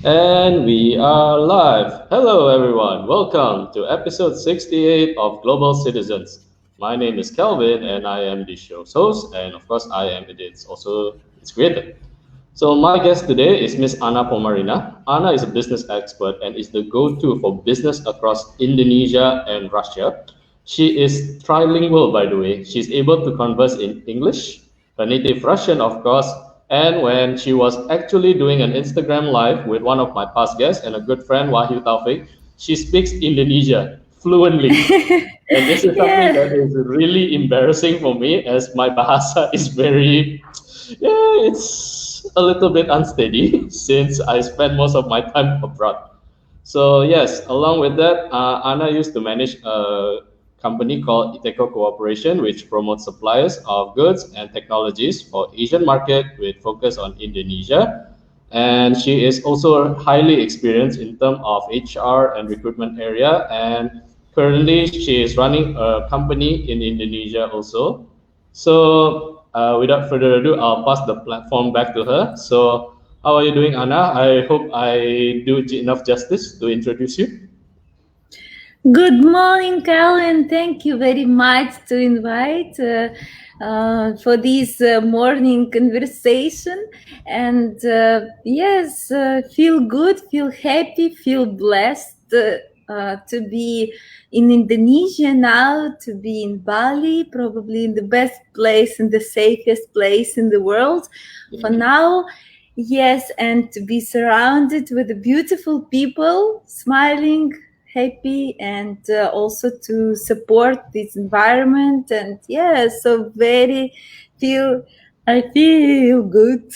And we are live. Hello, everyone. Welcome to episode 68 of Global Citizens. My name is Kelvin, and I am the show's host, and of course, I am its creator. So, my guest today is Ms Anna Pomarina. Anna is a business expert and is the go-to for business across Indonesia and Russia. She is trilingual, by the way. She's able to converse in English, her native Russian, of course, and when she was actually doing an Instagram live with one of my past guests and a good friend, Wahyu Taufik, she speaks Indonesia fluently. And this is something Yeah. that is really embarrassing for me as my bahasa is very, yeah, it's a little bit unsteady since I spend most of my time abroad. So yes, along with that, Anna used to manage a company called Iteko Cooperation, which promotes suppliers of goods and technologies for Asian market with focus on Indonesia. And she is also highly experienced in terms of HR and recruitment area. And currently, she is running a company in Indonesia also. So without further ado, I'll pass the platform back to her. So how are you doing, Anna? I hope I do enough justice to introduce you. Good morning, Calvin. Thank you very much to invite for this morning conversation. And yes, feel good, feel happy, feel blessed to be in Indonesia now, to be in Bali, probably in the best place and the safest place in the world for Thank you. now. Yes, and to be surrounded with the beautiful people, smiling, happy, and also to support this environment. And yeah, so very feel I feel good.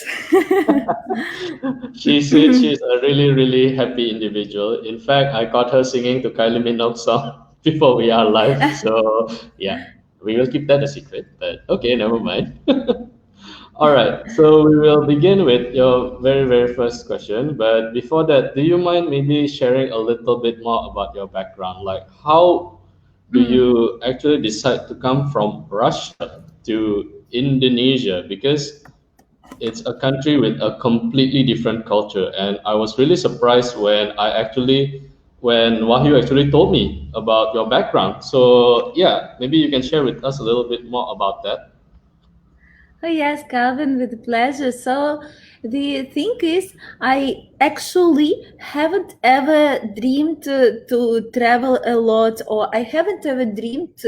She's a really really happy individual. In fact, I caught her singing to Kylie Minogue song before we are live. So yeah, we will keep that a secret. But okay, never mind. All right, so we will begin with your very first question. But before that, do you mind maybe sharing a little bit more about your background? Like, how do Mm. you actually decide to come from Russia to Indonesia? Because it's a country with a completely different culture, and I was really surprised when Wahyu actually told me about your background. So yeah, maybe you can share with us a little bit more about that. Oh, yes, Calvin, with pleasure. So, the thing is, I actually haven't ever dreamed to travel a lot, or I haven't ever dreamed,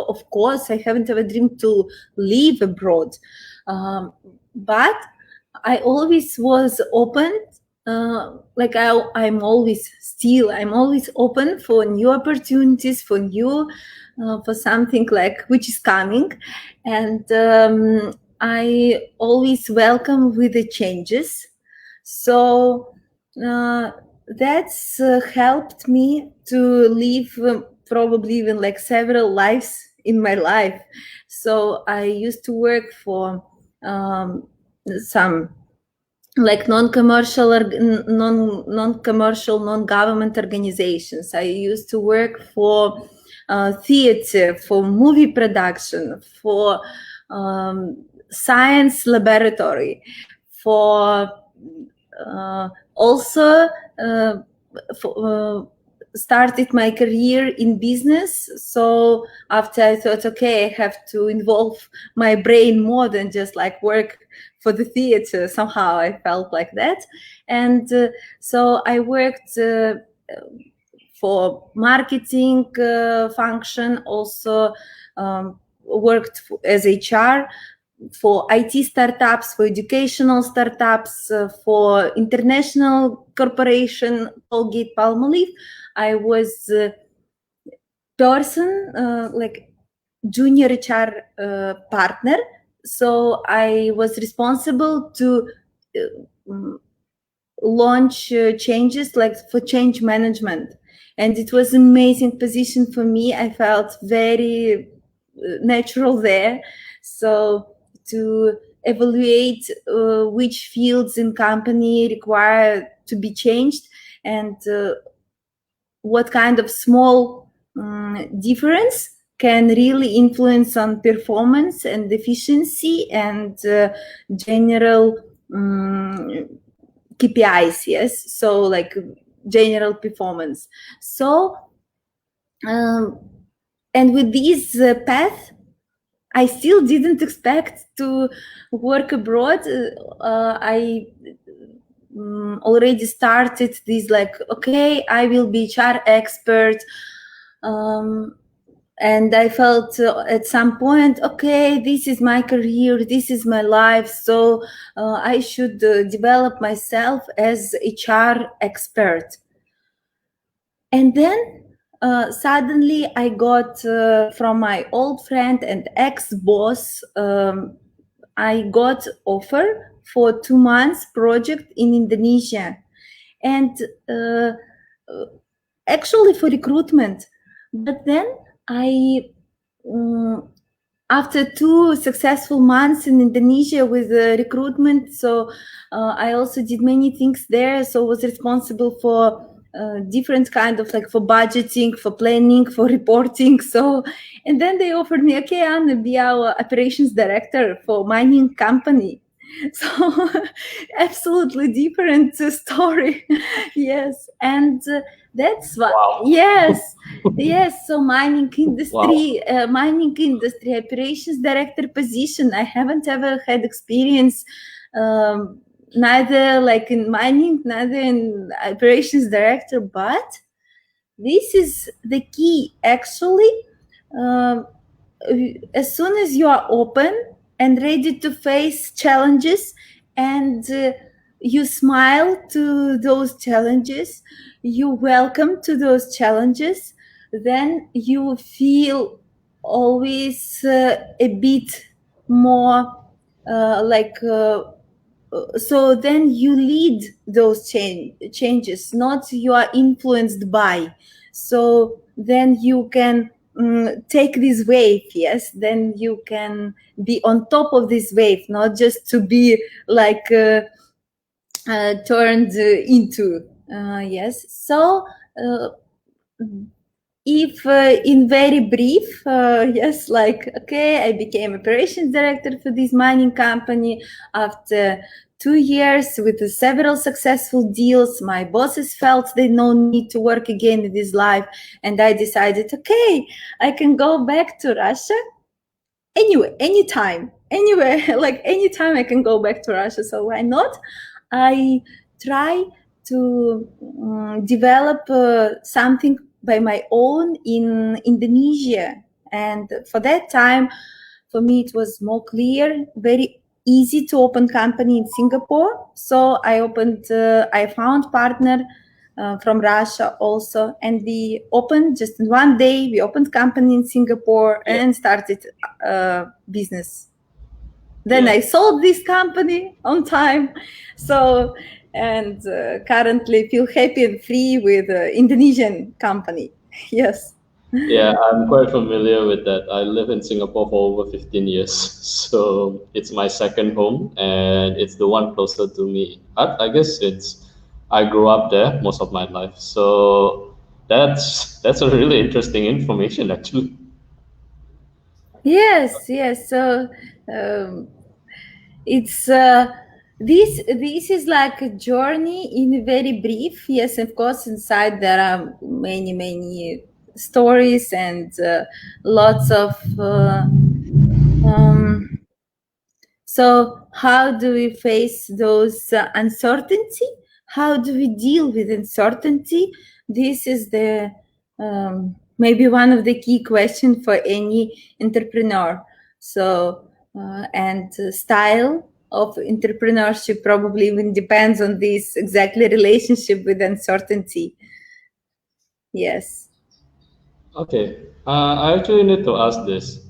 of course, I haven't ever dreamed to live abroad. But I always was open. I'm always open for new opportunities, for something like which is coming. And I always welcome with the changes. So that's helped me to live probably even like several lives in my life. So I used to work for some like non-commercial, non-government organizations. I used to work for theater, for movie production, for science laboratory, for also for, started my career in business. So after I thought, okay, I have to involve my brain more than just like work for the theater. Somehow I felt like that. And so I worked for marketing function, also worked as HR for IT startups, for educational startups, for international corporation, Colgate Palmolive. I was person like junior HR partner. So I was responsible to launch changes like for change management. And it was an amazing position for me. I felt very natural there. So to evaluate which fields in company require to be changed, and what kind of small difference can really influence on performance and efficiency and general KPIs, yes, so like general performance. So and with this path, I still didn't expect to work abroad. I already started this like, okay, I will be HR expert. And I felt at some point, okay, this is my career, this is my life, so I should develop myself as HR expert. And then suddenly I got from my old friend and ex-boss, I got offer for 2 months project in Indonesia, and actually for recruitment. But then I, after 2 successful months in Indonesia with recruitment, so I also did many things there. So was responsible for different kind of like for budgeting, for planning, for reporting. So, and then they offered me, okay, Anna, be our operations director for mining company. So absolutely different story. Yes, and that's what. Wow. Yes, yes. So mining industry, Wow. mining industry operations director position. I haven't ever had experience. Neither like in mining, neither in operations director, but this is the key actually. Um, as soon as you are open and ready to face challenges, and you smile to those challenges, you welcome to those challenges, then you feel always a bit more so then you lead those changes, not you are influenced by. So then you can take this wave, yes, then you can be on top of this wave, not just to be like turned into. Yes, so if in very brief, yes, like, okay, I became operations director for this mining company after 2 years with several successful deals. My bosses felt they no need to work again in this life, and I decided, okay, I can go back to Russia anyway, anytime, anywhere, like anytime I can go back to Russia, so why not? I try to develop something by my own in Indonesia, and for that time, for me it was more clear, very easy to open company in Singapore. So I found partner from Russia also, and we opened just in one day. We opened company in Singapore Yeah. and started business. Then Yeah. I sold this company on time. So, and currently feel happy and free with Indonesian company. Yes. Yeah, I'm quite familiar with that. I live in Singapore for over 15 years. So it's my second home and it's the one closer to me. I guess I grew up there most of my life. So that's a really interesting information actually. Yes, yes. So um, it's this is like a journey in very brief. Yes, of course, inside there are many stories and lots of um, so how do we face those uncertainty? How do we deal with uncertainty? This is the maybe one of the key questions for any entrepreneur. So and style of entrepreneurship probably even depends on this exactly relationship with uncertainty. Yes. Okay, I actually need to ask this.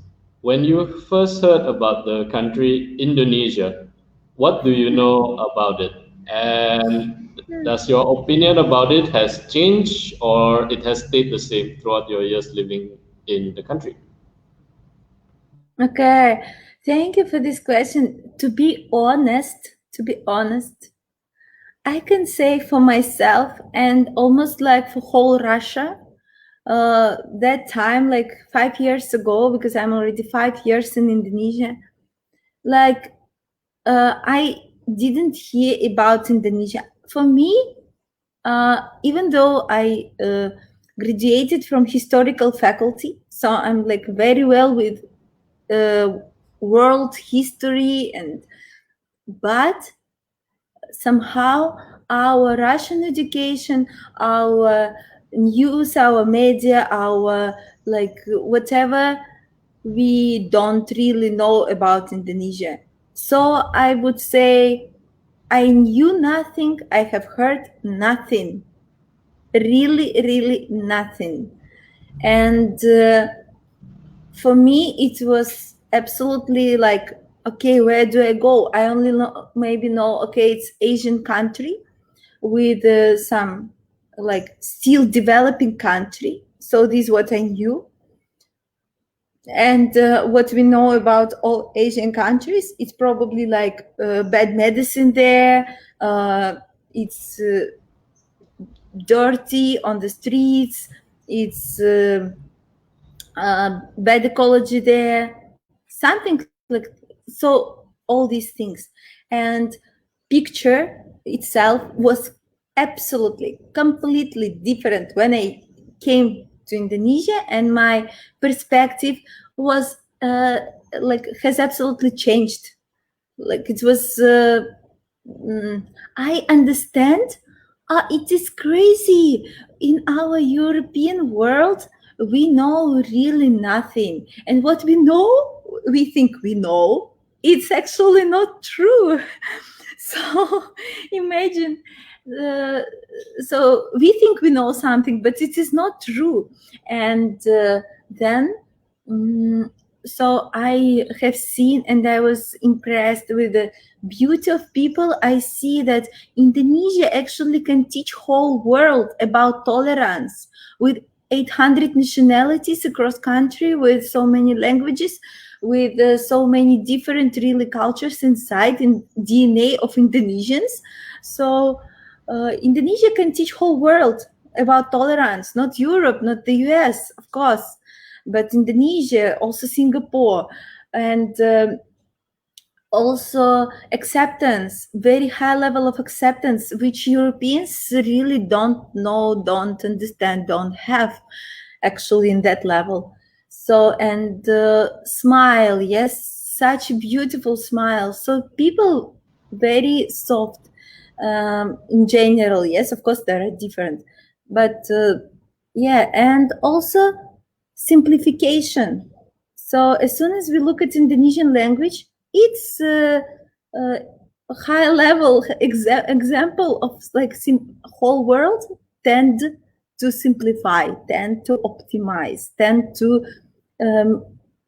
When you first heard about the country Indonesia, what do you know about it? And does your opinion about it has changed or it has stayed the same throughout your years living in the country? Okay. Thank you for this question. To be honest, I can say for myself and almost like for whole Russia, that time, like 5 years ago, because I'm already 5 years in Indonesia, like I didn't hear about Indonesia. for me, even though I graduated from historical faculty, so I'm like very well with uh, world history, and but somehow our Russian education, our news, our media, our like whatever, we don't really know about Indonesia. So I would say I knew nothing, I have heard nothing, really, really nothing. And for me, it was absolutely like, okay, where do I go? I only know, maybe know, okay, it's Asian country with some like still developing country. So this is what I knew. And what we know about all Asian countries, it's probably like bad medicine there. It's dirty on the streets. It's bad ecology there. Something like so. All these things, and picture itself was absolutely completely different when I came to Indonesia, and my perspective was like has absolutely changed. Like it was I understand. It is crazy. In our European world, we know really nothing. And what we know, we think we know, it's actually not true. So imagine, uh, so we think we know something, but it is not true. And then, mm, so I have seen, and I was impressed with the beauty of people. I see that Indonesia actually can teach whole world about tolerance with 800 nationalities across country, with so many languages, with so many different really cultures inside in DNA of Indonesians. So Indonesia can teach whole world about tolerance, not Europe, not the US, of course, but Indonesia, also Singapore, and also acceptance, very high level of acceptance, which Europeans really don't know, don't understand, don't have actually in that level. So, and smile, yes, such a beautiful smile. So people very soft in general. Yes, of course there are different, but yeah, and also simplification. So as soon as we look at Indonesian language, it's uh, a high level example of like whole world tend to simplify, tend to optimize, tend to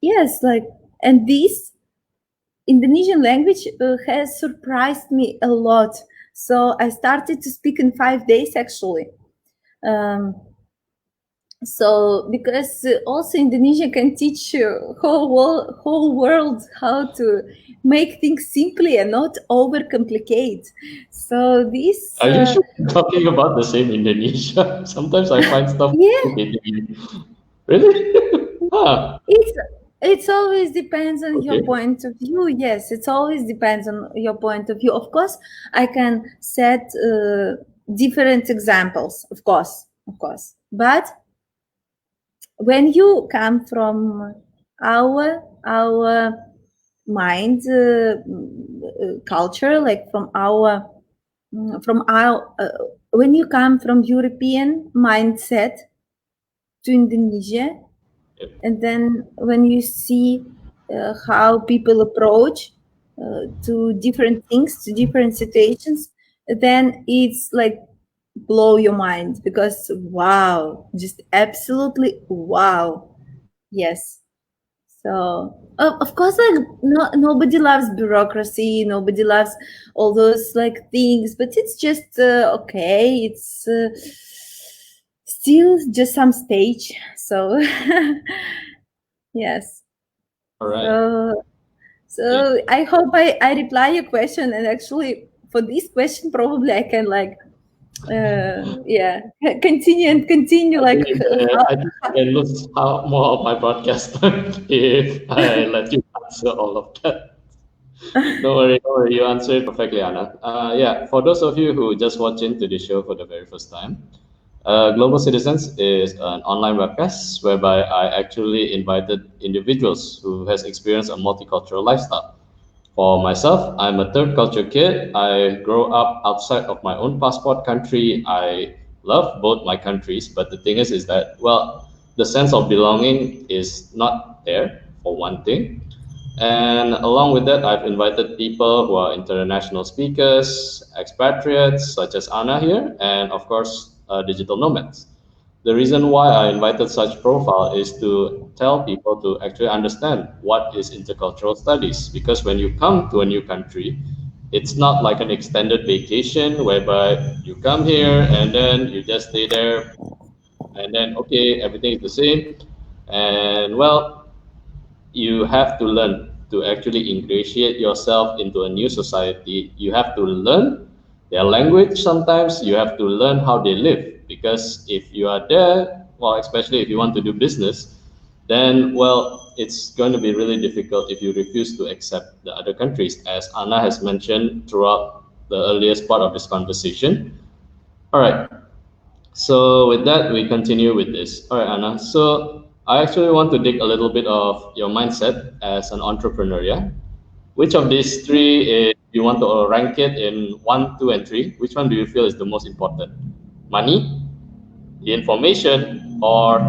yes, like, and this Indonesian language has surprised me a lot. So I started to speak in 5 days actually. Um, so because also Indonesia can teach whole world how to make things simply and not overcomplicate. So this Are you sure we're talking about the same Indonesia? Sometimes I find stuff yeah, complicated. Really? Ah, it's it's always depends on your okay. point of view. Yes, it's always depends on your point of view. Of course I can set different examples, of course, but when you come from our mind culture, like from our when you come from European mindset to Indonesia, Yep. and then when you see how people approach to different things, to different situations, then it's like blow your mind, because wow, just absolutely wow. Yes. So of course, like nobody loves bureaucracy, nobody loves all those like things, but it's just okay. It's still just some stage. So yes. All right. So Yeah. so I hope I reply your question, and actually for this question probably I can like yeah, continue and continue like I think I can lose more of my broadcast time if I let you answer all of that. Don't worry, you answered perfectly, Anna. Yeah, for those of you who just watch into the show for the very first time, Global Citizens is an online webcast whereby I actually invited individuals who has experienced a multicultural lifestyle. For myself, I'm a third culture kid. I grow up outside of my own passport country. I love both my countries, but the thing is that, well, the sense of belonging is not there, for one thing. And along with that, I've invited people who are international speakers, expatriates, such as Anna here, and of course, digital nomads. The reason why I invited such profile is to tell people to actually understand what is intercultural studies. Because when you come to a new country, it's not like an extended vacation whereby you come here and then you just stay there and then okay, everything is the same. And well, you have to learn to actually ingratiate yourself into a new society. You have to learn their language sometimes. You have to learn how they live. Because if you are there, well, especially if you want to do business, then, well, it's going to be really difficult if you refuse to accept the other countries, as Anna has mentioned throughout the earliest part of this conversation. All right. So with that, we continue with this. All right, Anna. So I actually want to dig a little bit of your mindset as an entrepreneur. Yeah. Which of these three, you want to rank it in one, two, and three? Which one do you feel is the most important? Money, the information, or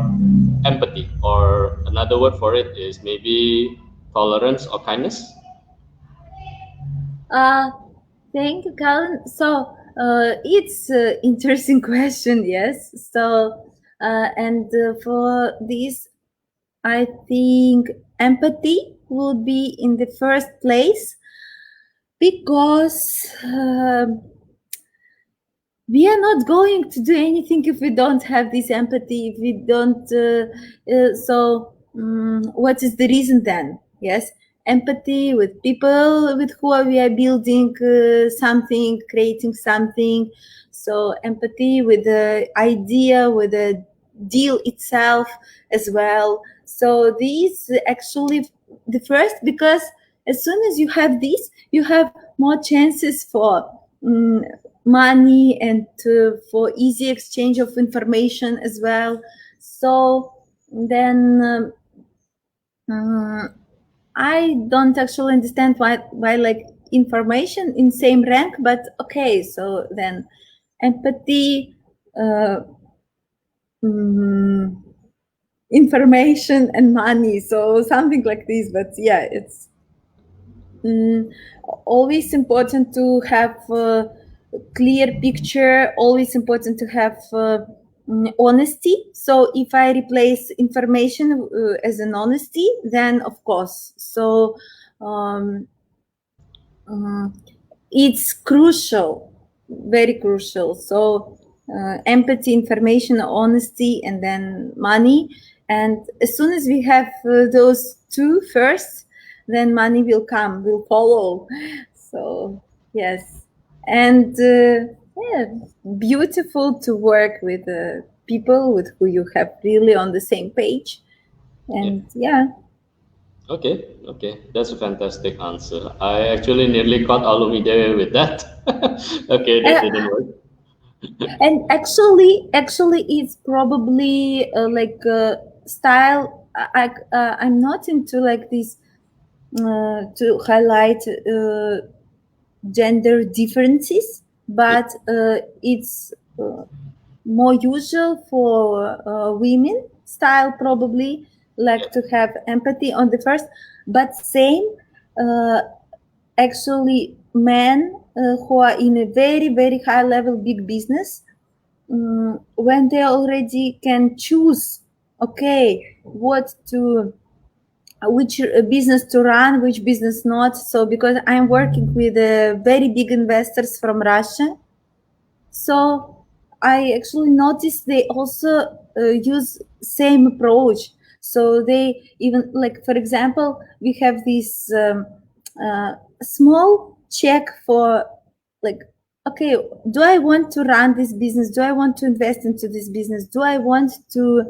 empathy? Or another word for it is maybe tolerance or kindness. Uh, Thank you, Colin. So it's an interesting question, yes. So for this, I think empathy will be in the first place because we are not going to do anything if we don't have this empathy. If we don't, what is the reason then? Yes, empathy with people with who we are building something, creating something. So empathy with the idea, with the deal itself as well. So these actually the first, because as soon as you have this, you have more chances for money and for easy exchange of information as well. So then I don't actually understand why like information in same rank, but okay. So then empathy, information and money. So something like this. But yeah, it's always important to have a clear picture, always important to have honesty. So if I replace information as an honesty, then of course. So um, it's crucial, very crucial. So empathy, information, honesty, and then money. And as soon as we have those two first, then money will come, will follow. So yes, and yeah, beautiful to work with people with who you have really on the same page. Yeah. And yeah. Okay, okay, that's a fantastic answer. I actually nearly caught Alumide with that. Okay, that didn't work. And actually it's probably like style. I'm not into like this to highlight gender differences, Yeah, but it's more usual for women style, probably yeah, like to have empathy on the first, but same uh, actually men who are in a very very high level big business, when they already can choose, okay, what to which business to run, which business not. So because I'm working with very big investors from Russia, so I actually noticed they also use same approach. So they even, like, for example, we have this small check for, like, okay, do I want to run this business? Do I want to invest into this business? Do I want to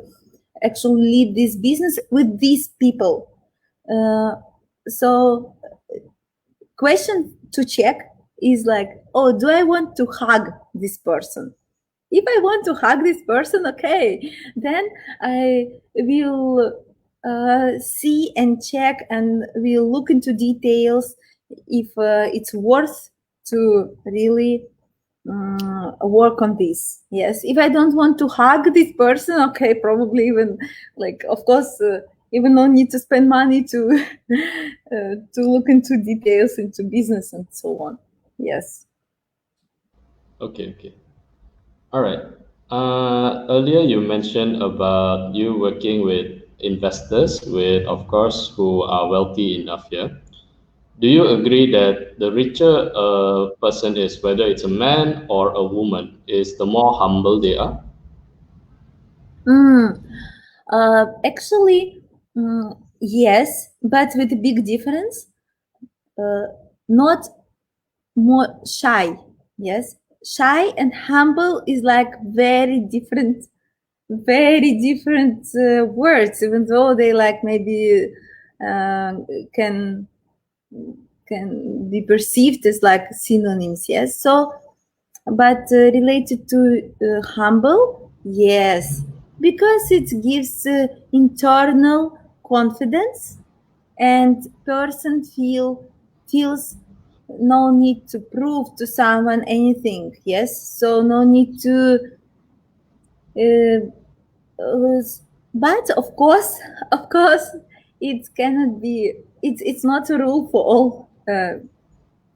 actually lead this business with these people? Uh, so question to check is like, oh, do I want to hug this person? If I want to hug this person, okay, then I will see and check and we'll look into details if it's worth to really work on this. Yes, if I don't want to hug this person, okay, probably even like, of course, even no need to spend money to to look into details into business and so on. Yes. Okay, okay. All right. Earlier you mentioned about you working with investors, with of course who are wealthy enough. Yeah. Do you agree that the richer a person is, whether it's a man or a woman, is the more humble they are? Mm. Actually, yes, but with a big difference. Not more shy. Yes, shy and humble is like very different words, even though they like maybe uh, can can be perceived as like synonyms. Yes, so but related to humble, yes, because it gives internal confidence and person feels no need to prove to someone anything. Yes, so no need to uh, uh, but of course it cannot be, it's not a rule for all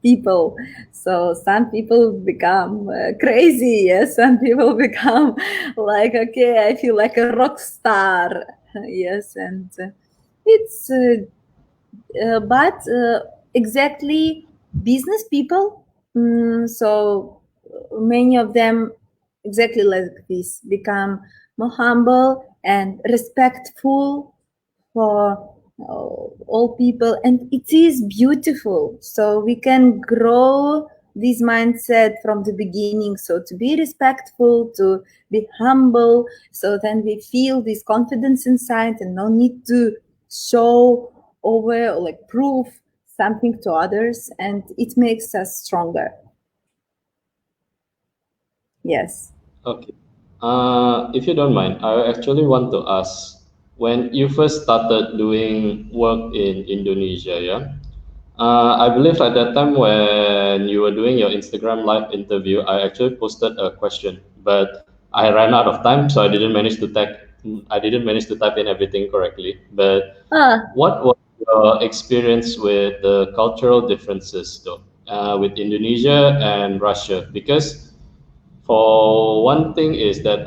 people. So some people become crazy. Yes, some people become like, okay, I feel like a rock star. Yes, and it's but exactly business people. So many of them exactly like this become more humble and respectful for all people, and it is beautiful. So we can grow this mindset from the beginning, so to be respectful, to be humble, so then we feel this confidence inside and no need to show over or like prove something to others, and it makes us stronger. Yes. Okay. If you don't mind, I actually want to ask, when you first started doing work in Indonesia, yeah? I believe at that time when you were doing your Instagram live interview, I actually posted a question, but I ran out of time, so I didn't manage to type in everything correctly. But Ah. what was your experience with the cultural differences, though, with Indonesia and Russia? Because for one thing is that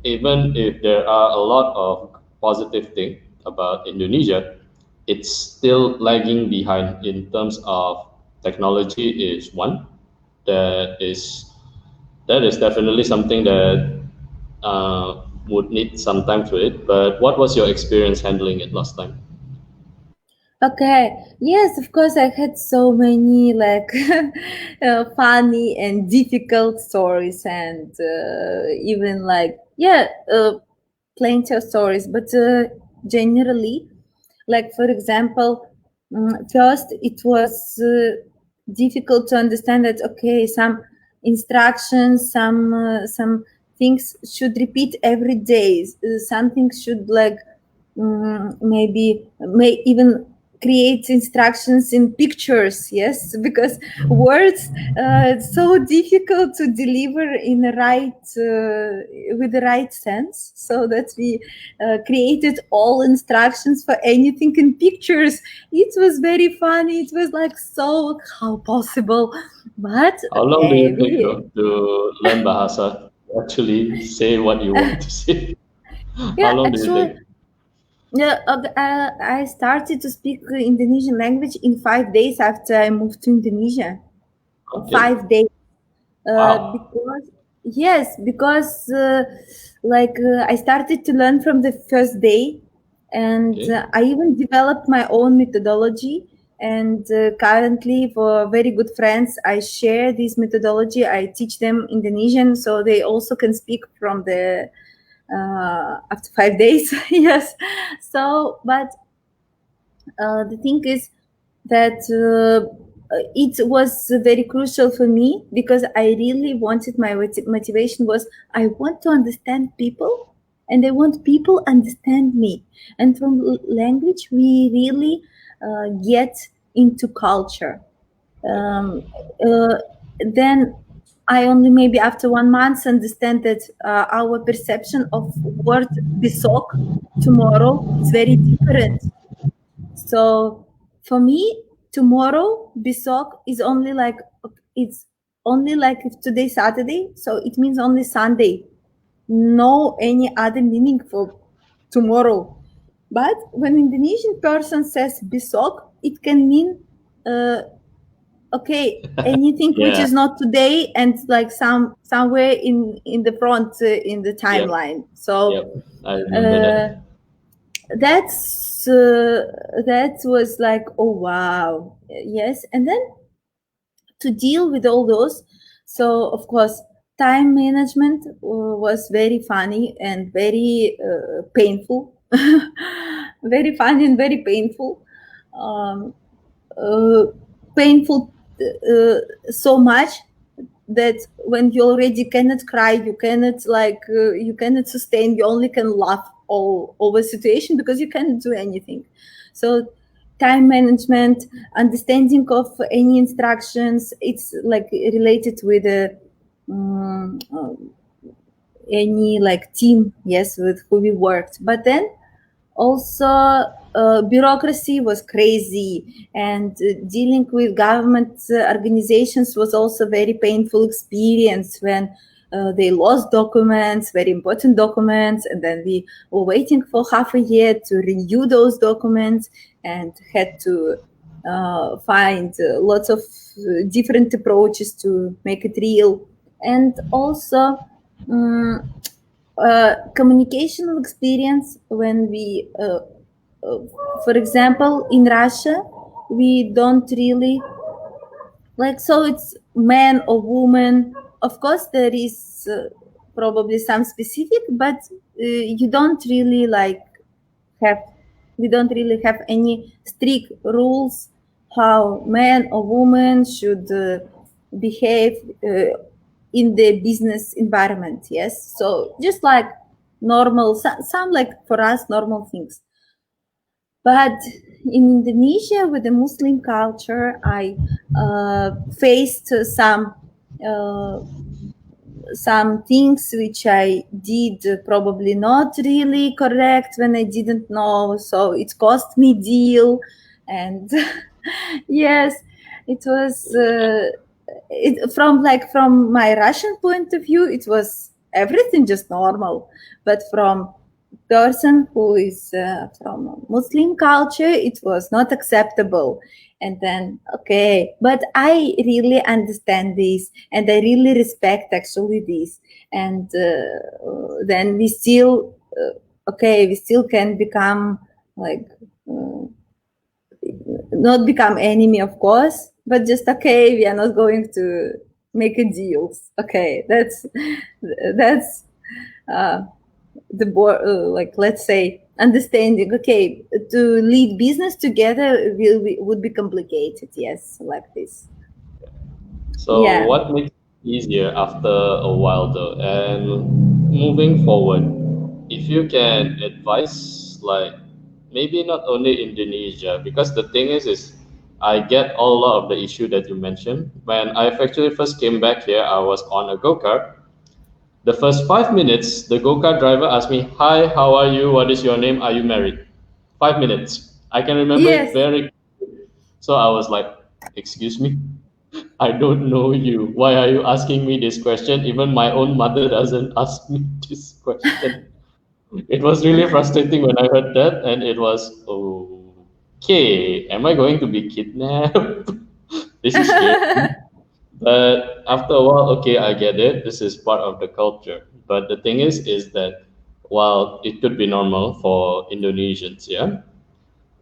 even if there are a lot of positive things about Indonesia, it's still lagging behind in terms of technology is one. That is that is definitely something that would need some time to it. But what was your experience handling it last time? Okay. Yes, of course, I had so many like funny and difficult stories, and even like, yeah, plenty of stories. But generally, like for example, first it was difficult to understand that okay, some instructions, some things should repeat every day. Some things should like maybe may even create instructions in pictures. Yes, because words it's so difficult to deliver in the right with the right sense, so that we created all instructions for anything in pictures. It was very funny. It was like, so how possible, but How long do okay, you take we, though to learn Bahasa to actually say what you want to say? How yeah, long do you actually, take? yeah, I started to speak Indonesian language in 5 days after I moved to Indonesia. Okay. 5 days. Wow. Because yes, because I started to learn from the first day, and Okay. I even developed my own methodology. And currently, for very good friends, I share this methodology. I teach them Indonesian, so they also can speak from the after 5 days. Yes. So, but the thing is, that it was very crucial for me, because I really wanted, my motivation was, I want to understand people, and I want people understand me. And from language we really get into culture. um, uh, then I only maybe after 1 month understand that our perception of word besok, tomorrow, is very different. So for me, tomorrow besok is only like, it's only like if today Saturday, so it means only Sunday. No any other meaning for tomorrow. But when Indonesian person says besok, it can mean uh, okay, anything which Yeah. is not today, and like somewhere in the front, in the Yep. timeline. So Yep. I remember uh, that. that's that was like, oh wow, yes. And then to deal with all those, so of course time management was very funny and very painful. Very funny and very painful. um, uh, Painful uh, so much that when you already cannot cry, you cannot like you cannot sustain, you only can laugh all over situation, because you cannot do anything. So time management, understanding of any instructions, it's like related with um, uh, any like team, yes, with who we worked. But then also bureaucracy was crazy, and dealing with government organizations was also very painful experience, when they lost documents, very important documents, and then we were waiting for half a year to renew those documents, and had to find lots of different approaches to make it real. And also communication experience, when we uh, for example in Russia, we don't really like, so it's man or woman. Of course there is probably some specific, but you don't really like have, we don't really have any strict rules how man or woman should behave in the business environment. Yes, so just like normal, some like for us normal things. But in Indonesia, with the Muslim culture, I faced uh, some things which I did probably not really correct when I didn't know. So it cost me deal, and yes, it was from like from my Russian point of view, it was everything just normal, but from person who is from Muslim culture, it was not acceptable. And then, okay, but I really understand this, and I really respect actually this. And then we still, okay, we still can become like, uh, not become enemy, of course, but just okay, we are not going to make a deals. Okay, that's uh, the board, like let's say understanding. Okay, to lead business together would be complicated. Yes, like this. So, Yeah. what makes it easier after a while, though? And moving forward, if you can advise, like maybe not only Indonesia, because the thing is I get a lot of the issue that you mentioned. When I actually first came back here, I was on a go kart. The first 5 minutes, the go kart driver asked me, "Hi, how are you? What is your name? Are you married?" 5 minutes. I can remember it Yes. very. So I was like, "Excuse me." I don't know you. Why are you asking me this question? Even my own mother doesn't ask me this question. It was really frustrating when I heard that, and it was okay. Am I going to be kidnapped? This is scary. But after a while, okay, I get it. This is part of the culture. But the thing is that while it could be normal for Indonesians, yeah,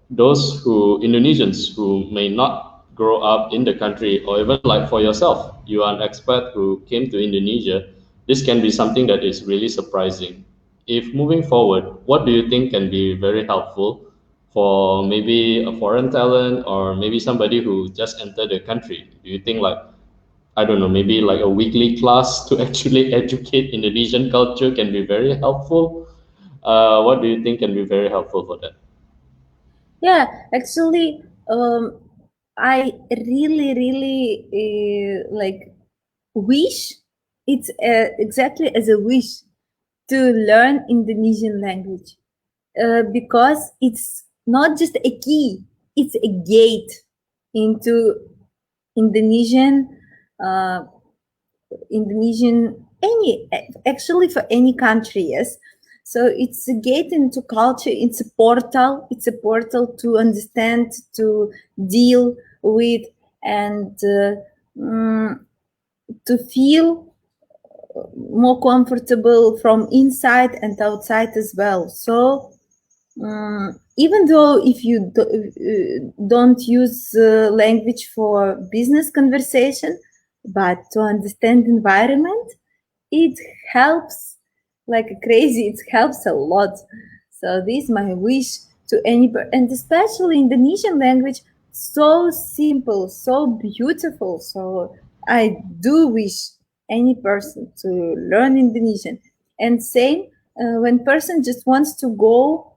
those who Indonesians who may not grow up in the country, or even like for yourself, you are an expat who came to Indonesia, this can be something that is really surprising. If moving forward, what do you think can be very helpful for maybe a foreign talent or maybe somebody who just entered the country? Do you think like, I don't know, maybe like a weekly class to actually educate Indonesian culture can be very helpful? What do you think can be very helpful for that? Yeah, actually, I really like wish it's exactly as a wish to learn Indonesian language, because it's not just a key, it's a gate into Indonesian, uh, any, actually for any country, yes. So it's a gate into culture. It's a portal. It's a portal to understand, to deal with, and to feel more comfortable from inside and outside as well. So even though if you don't use language for business conversation, but to understand environment, it helps like crazy. It helps a lot. So this is my wish to any, and especially Indonesian language, so simple, so beautiful. So I do wish any person to learn Indonesian. And same when person just wants to go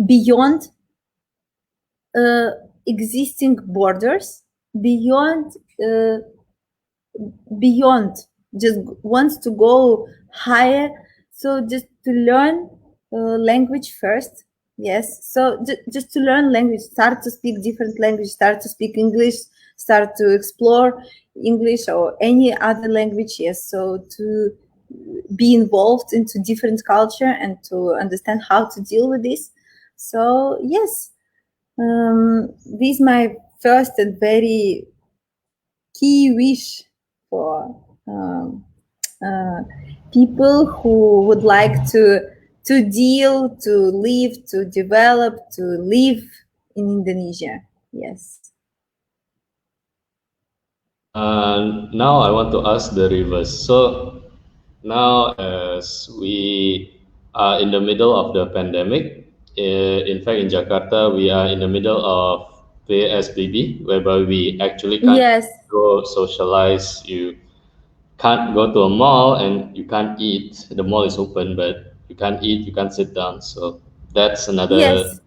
beyond uh, existing borders, beyond uh, beyond, just wants to go higher. So just to learn language first, yes. So just to learn language, start to speak different language, start to speak English, start to explore English or any other language, yes. So to be involved into different culture and to understand how to deal with this. So yes, this is my first and very key wish for uh, people who would like to deal, to live, to develop, to live in Indonesia. Yes. Now I want to ask the reverse. So now, as we are in the middle of the pandemic, in fact, in Jakarta, we are in the middle of PSBB, whereby we actually can't Yes. go socialize. You can't go to a mall and you can't eat. The mall is open, but you can't eat. You can't sit down. So that's another Yes.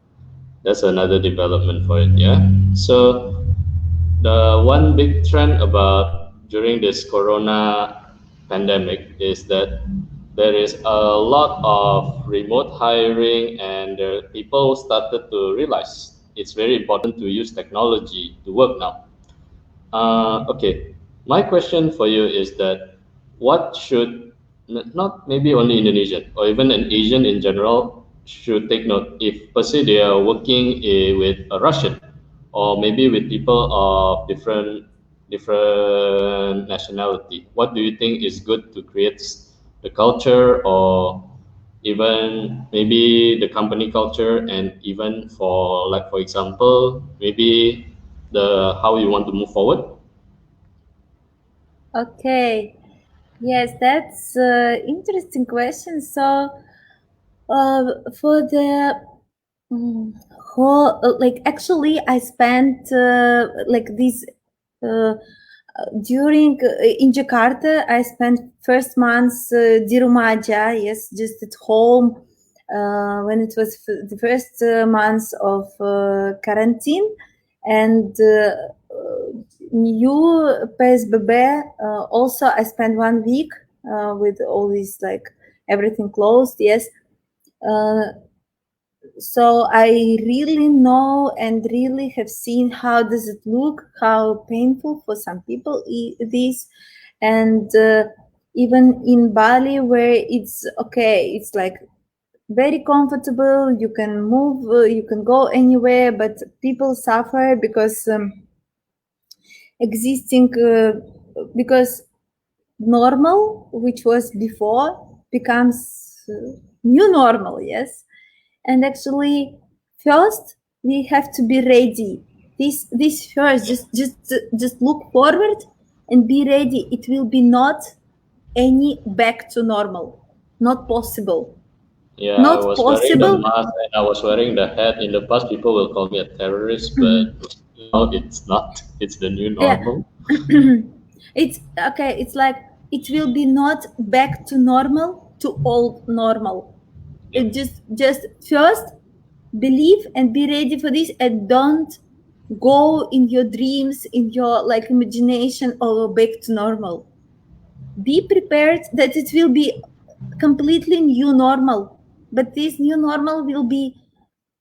that's another development for it. Yeah. So the one big trend about during this corona pandemic is that there is a lot of remote hiring, and people started to realize it's very important to use technology to work now. Okay, my question for you is that what should, not maybe only Indonesian or even an Asian in general, should take note if per se they are working with a Russian or maybe with people of different nationality. What do you think is good to create the culture, or even maybe the company culture, and even for, like, for example, maybe the how you want to move forward? Okay. Yes, that's interesting question. So, for the whole, like actually, I spent like this uh, during in Jakarta. I spent first months di rumah aja, yes, just at home when it was the first months of quarantine, and new PSBB. Also, I spent 1 week with all these like everything closed. Yes, uh, so I really know and really have seen how does it look, how painful for some people it is, and even in Bali where it's okay, it's like very comfortable. You can move, you can go anywhere, but people suffer because existing because normal, which was before, becomes new normal. Yes, and actually, first we have to be ready. This first, just look forward and be ready. It will be not any back to normal, not possible. Yeah, I Not was wearing the possible. mask and I was wearing the hat. In the past, people will call me a terrorist, but now it's not. It's the new Yeah. normal. It's okay, it's like it will be not back to normal, to old normal. It Yep. just first believe and be ready for this, and don't go in your dreams, in your like imagination, or back to normal. Be prepared that it will be completely new normal, but this new normal will be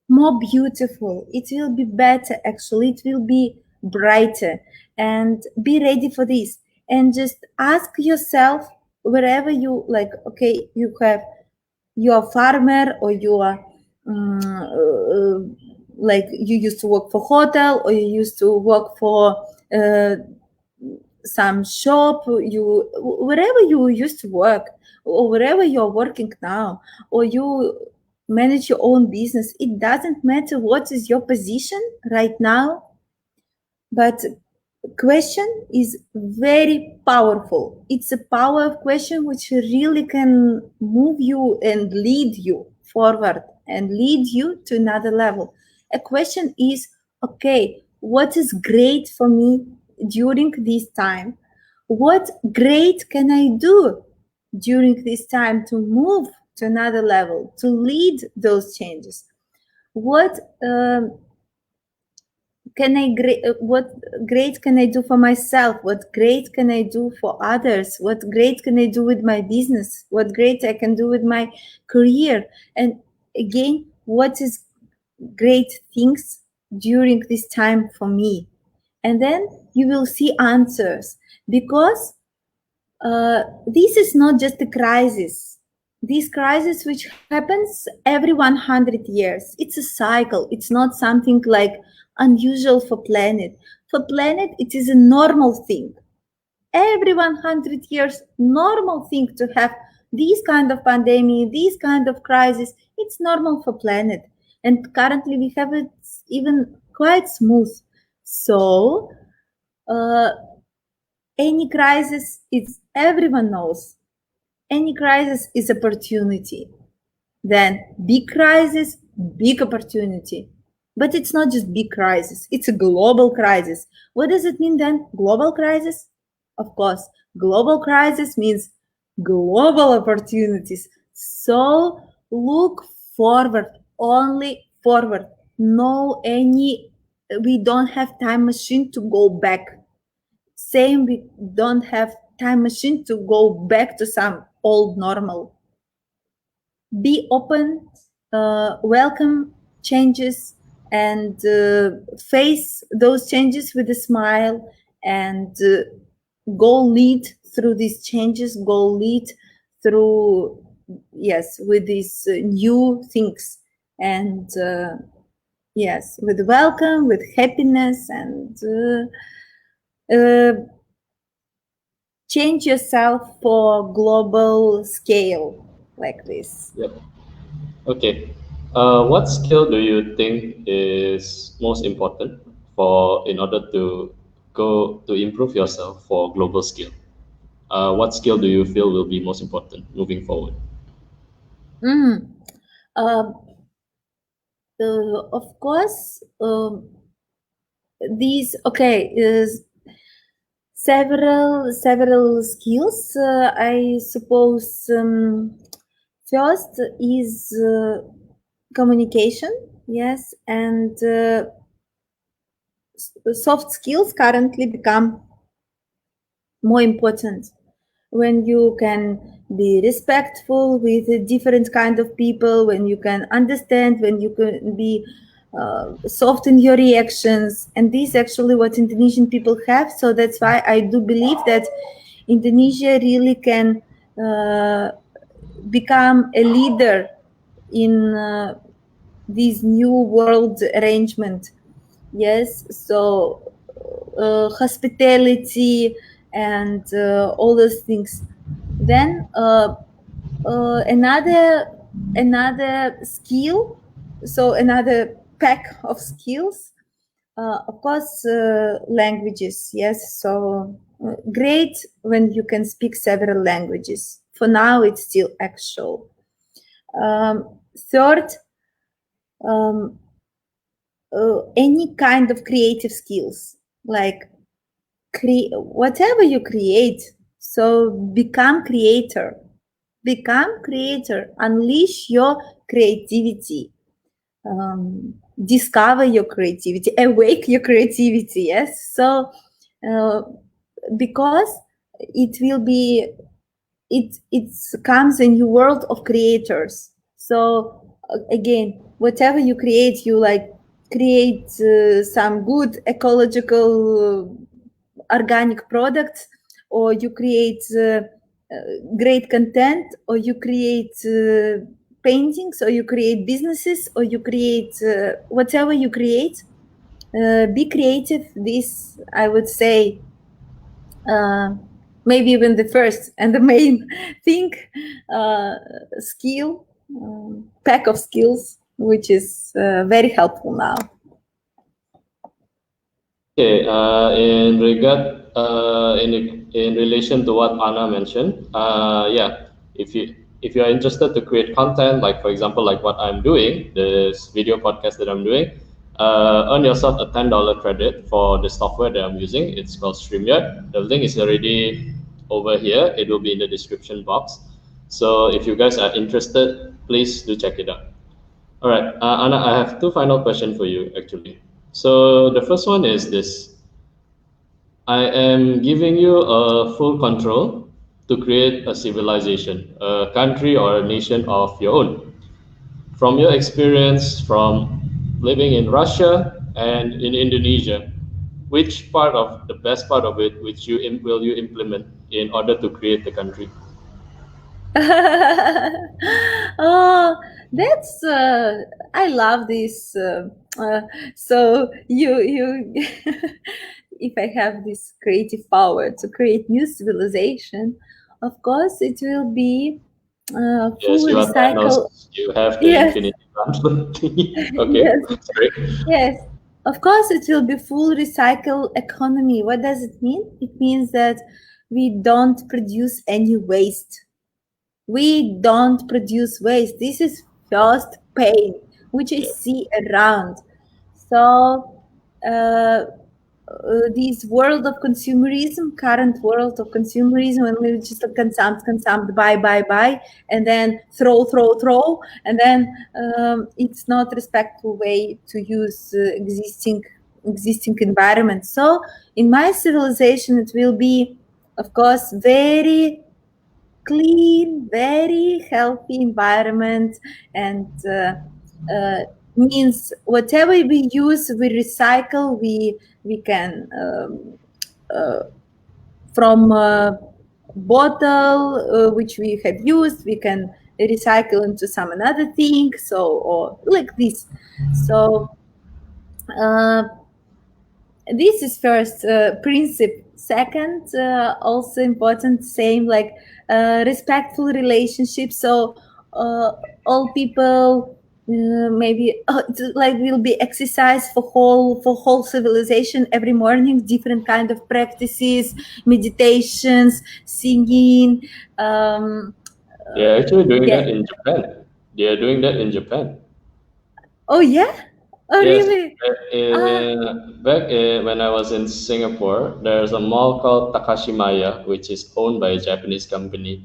more beautiful, it will be better, actually it will be brighter, and be ready for this. And just ask yourself, wherever you like, okay, you have, you're a farmer, or you are like you used to work for hotel, or you used to work for uh, some shop, you, wherever you used to work, or wherever you're working now, or you manage your own business, it doesn't matter what is your position right now, but question is very powerful. It's a power of question which really can move you and lead you forward and lead you to another level. A question is, okay, what is great for me during this time? What great can I do during this time to move to another level, to lead those changes? What what great can I do for myself? What great can I do for others? What great can I do with my business? What great I can do with my career? And again, what is great things during this time for me? And then you will see answers, because this is not just a crisis. This crisis which happens every 100 years. It's a cycle. It's not something like unusual for planet. For planet, it is a normal thing. Every 100 years, normal thing to have this kind of pandemic, this kind of crisis. It's normal for planet. And currently we have it even quite smooth. So, uh, any crisis, it's everyone knows. Any crisis is opportunity. Then big crisis, big opportunity. But it's not just big crisis, it's a global crisis. What does it mean then? Global crisis? Of course, global crisis means global opportunities. So look forward, only forward. No any, we don't have time machine to go back. Same, we don't have time machine to go back to some old normal. Be open, welcome changes, and face those changes with a smile, and go lead through these changes, go lead through, yes, with these new things, and yes, with welcome, with happiness, and change yourself for global scale like this. Yep. Okay. What skill do you think is most important for in order to go to improve yourself for global scale? What skill do you feel will be most important moving forward? Mm. Uh, of course, these, okay, is several skills. I suppose first is communication, yes, and soft skills currently become more important when you can be respectful with different kind of people, when you can understand, when you can be soft in your reactions. And this is actually what Indonesian people have. So that's why I do believe that Indonesia really can uh, become a leader in this new world arrangement. Yes, so hospitality and all those things. Then another skill, so another pack of skills, of course, languages. Yes, so great when you can speak several languages. For now, it's still actual. Third, um, any kind of creative skills, like whatever you create. So become creator, unleash your creativity, discover your creativity, awake your creativity. Yes. So uh, because it will be it comes a new world of creators. So again, whatever you create, you like create some good ecological organic products, or you create great content, or you create paintings, or you create businesses, or you create whatever you create. Be creative. This, I would say, uh, maybe even the first and the main thing, uh, skill, pack of skills, which is very helpful now. Okay, in relation to what Anna mentioned, yeah, if you are interested to create content, like for example, like what I'm doing, this video podcast that I'm doing, earn yourself a $10 credit for the software that I'm using. It's called StreamYard. The link is already over here. It will be in the description box. So if you guys are interested, please do check it out. All right, Anna, I have two final questions for you actually. So the first one is this: I am giving you a full control to create a civilization, a country or a nation of your own. From your experience from living in Russia and in Indonesia, which part of the best part of it, which will you implement in order to create the country? Oh, that's I love this. So you, if I have this creative power to create new civilization, of course it will be Yes, full you are recycle. Thanos. You have the Yes, infinity gauntlet thingy. Okay, yes, sorry. yes. Of course, it will be full recycle economy. What does it mean? It means that we don't produce any waste. We don't produce waste. This is first pain, which I Yeah. see around. So, this world of consumerism, current world of consumerism, when we just consume, buy, and then throw, and then it's not respectful way to use existing environment. So, in my civilization, it will be, of course, very clean, very healthy environment, and uh, means whatever we use, we recycle. We can uh, from bottle which we have used, we can recycle into some another thing. So or like this. So. Uh, this is first principle. Second, also important, same like respectful relationship. So uh, all people maybe like will be exercise for whole civilization every morning, different kind of practices, meditations, singing. um, They are actually doing yeah. that in Japan. They are doing that in Japan. Oh yeah. Oh Yes, really. Ah. when I was in Singapore, there's a mall called Takashimaya, which is owned by a Japanese company.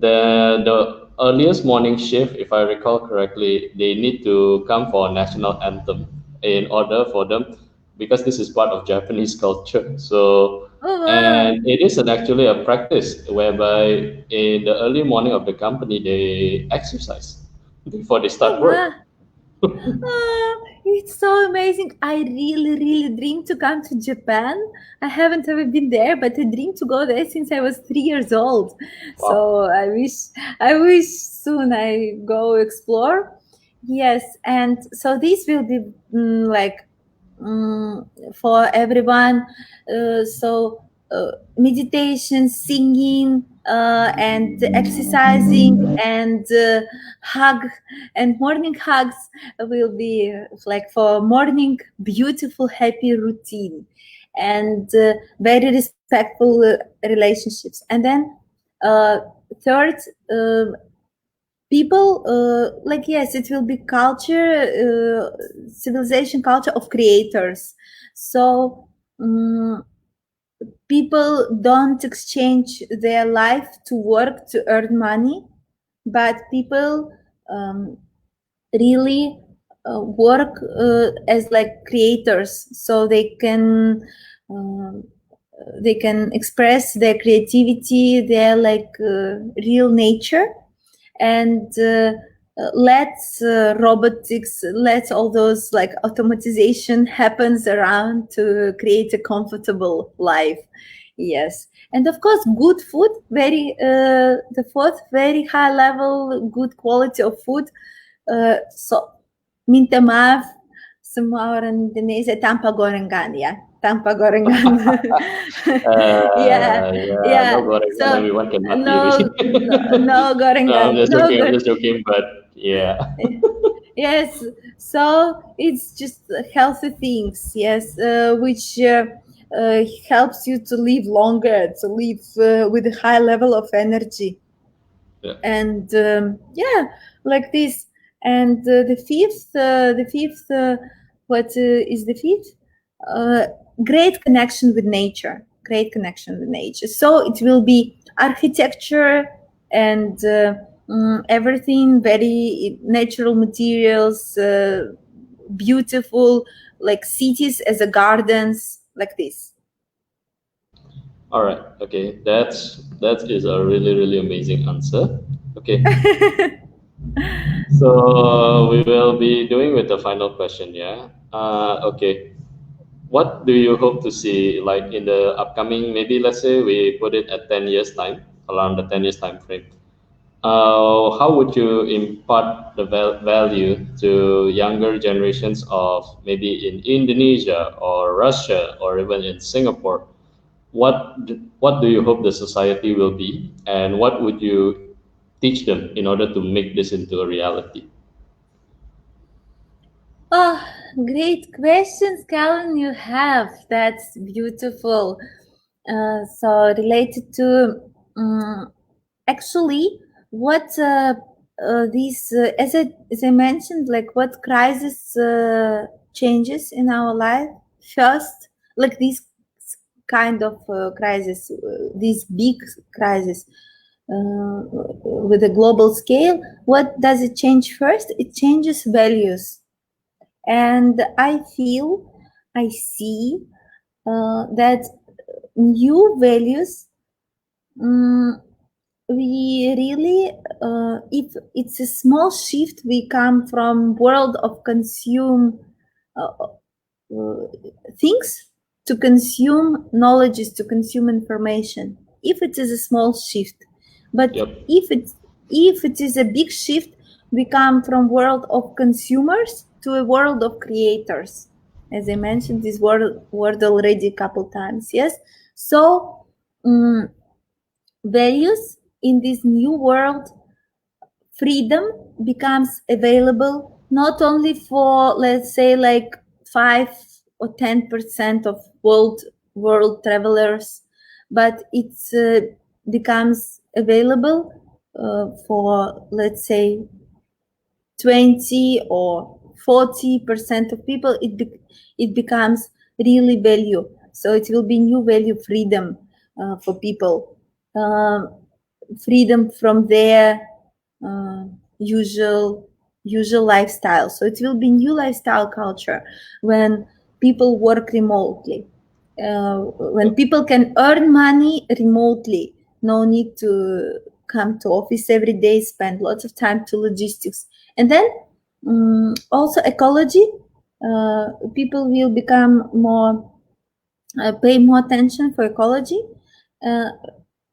The earliest morning shift, if I recall correctly, they need to come for a national anthem in order for them, because this is part of Japanese culture. So, Oh wow. and it is actually a practice whereby in the early morning of the company they exercise before they Oh start wow. work. Oh, it's so amazing. I really, really dream to come to Japan. I haven't ever been there, but I dream to go there since I was 3 years old. Wow. So I wish soon I go explore. Yes, and so this will be like for everyone. So meditation, singing, and exercising, and hug, and morning hugs will be like for morning beautiful happy routine, and very respectful relationships. And then uh, third, people, like, yes, it will be culture, civilization, culture of creators. So people don't exchange their life to work to earn money, but people really work as like creators, so uh, they can express their creativity, their like real nature, and let's robotics, let's all those like automatization happens around to create a comfortable life. Yes, and of course good food, very the fourth, very high level good quality of food. So minta maaf semua orang Indonesia tanpa gorengan, ya, tanpa gorengan. Yeah, Yeah, no yeah. gorengan, So everyone can mati. no, no, no No, I'm gorengan, just no joking. I'm gorengan. just joking. But yeah. Yes, so it's just healthy things, yes, which helps you to live longer, to live with a high level of energy. Yeah. And yeah, like this. And the fifth, what is the fifth? Uh, Great connection with nature. Great connection with nature. So it will be architecture and everything, very natural materials, beautiful, like cities as a gardens, like this. All right. Okay. That is a really amazing answer. Okay. So we will be doing with the final question. Yeah. Okay. What do you hope to see like in the upcoming? Maybe let's say we put it at 10 years time, around the 10 years time frame. How would you impart the value to younger generations of maybe in Indonesia or Russia or even in Singapore? What do you hope the society will be, and what would you teach them in order to make this into a reality? Oh, great questions, Calvin, you have. That's beautiful. So related to actually what these as I mentioned, like what crisis changes in our life first, like these kind of crisis, these big crisis with a global scale. What does it change first? It changes values, and I feel, I see that new values, um, we really, if it's a small shift, we come from world of consume uh, things to consume knowledge, to consume information, if it is a small shift. But Yep. if it is a big shift, we come from world of consumers to a world of creators, as I mentioned this word already a couple times. Yes, so values in this new world, freedom becomes available not only for, let's say, like 5 or 10% of world travelers, but it becomes available for, let's say, 20 or 40% of people. It becomes really value. So it will be new value, freedom for people. Freedom from their uh, usual usual lifestyle. So it will be new lifestyle culture when people work remotely, when Yep. people can earn money remotely, no need to come to office every day, spend lots of time to logistics. And then also ecology, people will become more pay more attention for ecology uh,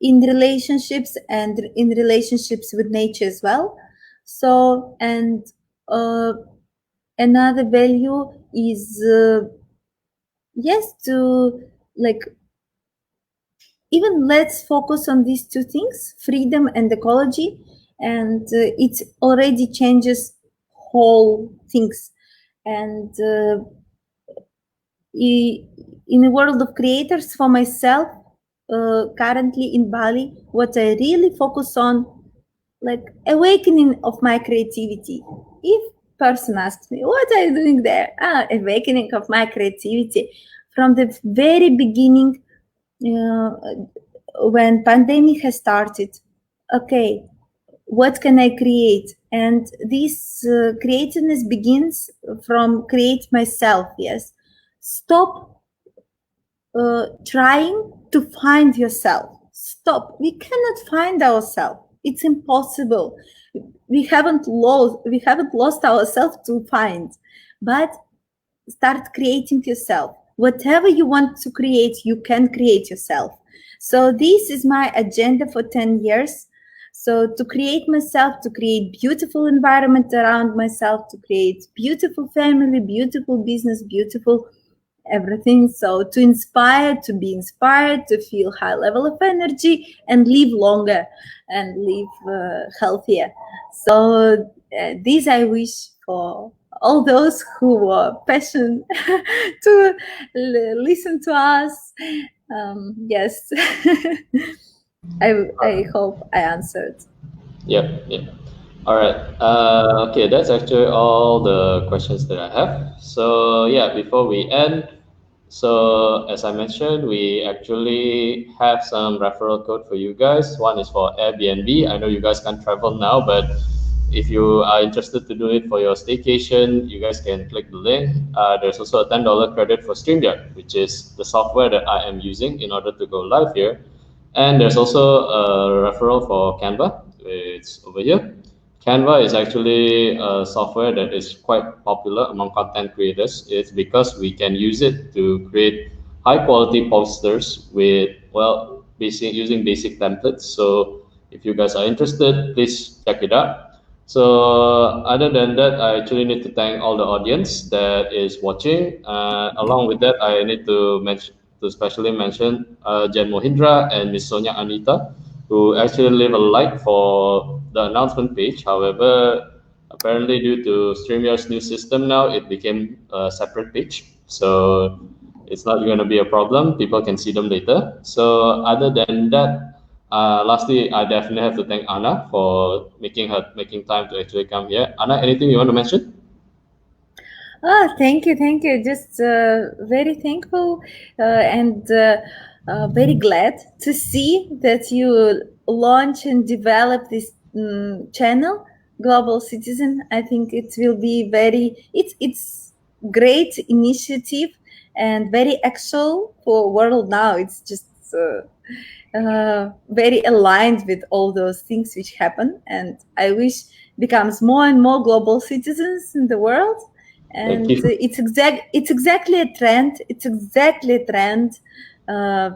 in relationships and in relationships with nature as well. So, and uh, another value is yes, to like, even let's focus on these two things, freedom and ecology, and it already changes whole things. And in a world of creators, for myself, currently in Bali, what I really focus on, like awakening of my creativity. If person asks me, what are you doing there? Awakening of my creativity. From the very beginning, uh, when pandemic has started, okay, what can I create? And this creativeness begins from create myself. Yes, stop trying to find yourself. Stop. We cannot find ourselves. It's impossible. We haven't lost ourselves to find, but start creating yourself. Whatever you want to create, you can create yourself. So this is my agenda for 10 years. So to create myself, to create beautiful environment around myself, to create beautiful family, beautiful business, beautiful everything. So to inspire, to be inspired, to feel high level of energy and live longer and live healthier. So this I wish for all those who are passionate to listen to us. Yes, I hope I answered. Yep, yep. All right. Okay, that's actually all the questions that I have. So yeah, before we end, so as I mentioned, we actually have some referral code for you guys. One is for Airbnb. I know you guys can't travel now, but if you are interested to do it for your staycation, you guys can click the link. There's also a $10 credit for StreamYard, which is the software that I am using in order to go live here. And there's also a referral for Canva. It's over here. Canva is actually a software that is quite popular among content creators. It's because we can use it to create high quality posters with, well, basic using basic templates. So if you guys are interested, please check it out. So other than that, I actually need to thank all the audience that is watching. Along with that, I need to especially mention Jen Mohindra and Miss Sonia Anita, who actually leave a like for the announcement page. However, apparently due to StreamYard's new system now, it became a separate page. So it's not going to be a problem. People can see them later. So other than that, lastly, I definitely have to thank Anna for making time to actually come here. Anna, anything you want to mention? Thank you, thank you. Just very thankful and very glad to see that you launch and develop this channel, Global Citizen. I think it will be it's great initiative and very actual for world now. It's just very aligned with all those things which happen, and I wish becomes more and more global citizens in the world. Thank And you. it's exactly a trend. It's exactly a trend uh,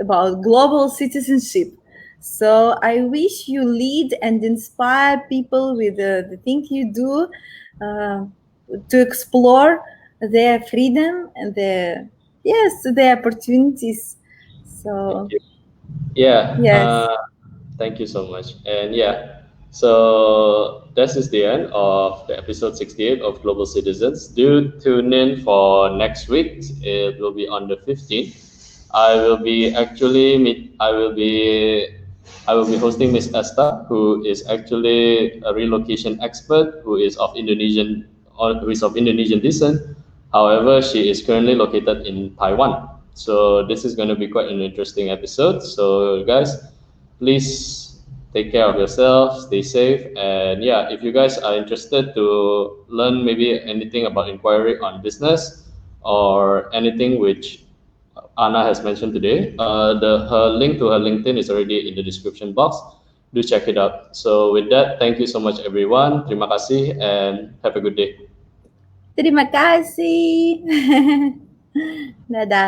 about global citizenship. So I wish you lead and inspire people with the thing you do uh, to explore their freedom and their opportunities. Thank So you. Yeah. yes. Thank you so much. And yeah, so this is the end of the episode 68 of Global Citizens. Do tune in for next week. It will be on the 15th. I will be actually meet. I will be hosting Ms Esther, who is actually a relocation expert, who is of Indonesian descent. However, she is currently located in Taiwan. So this is going to be quite an interesting episode. So guys, please take care of yourself, stay safe, and yeah, if you guys are interested to learn maybe anything about inquiry on business or anything which Anna has mentioned today, the her link to her LinkedIn is already in the description box. Do check it out. So with that, thank you so much everyone. Terima kasih and have a good day. Terima kasih. Dadah.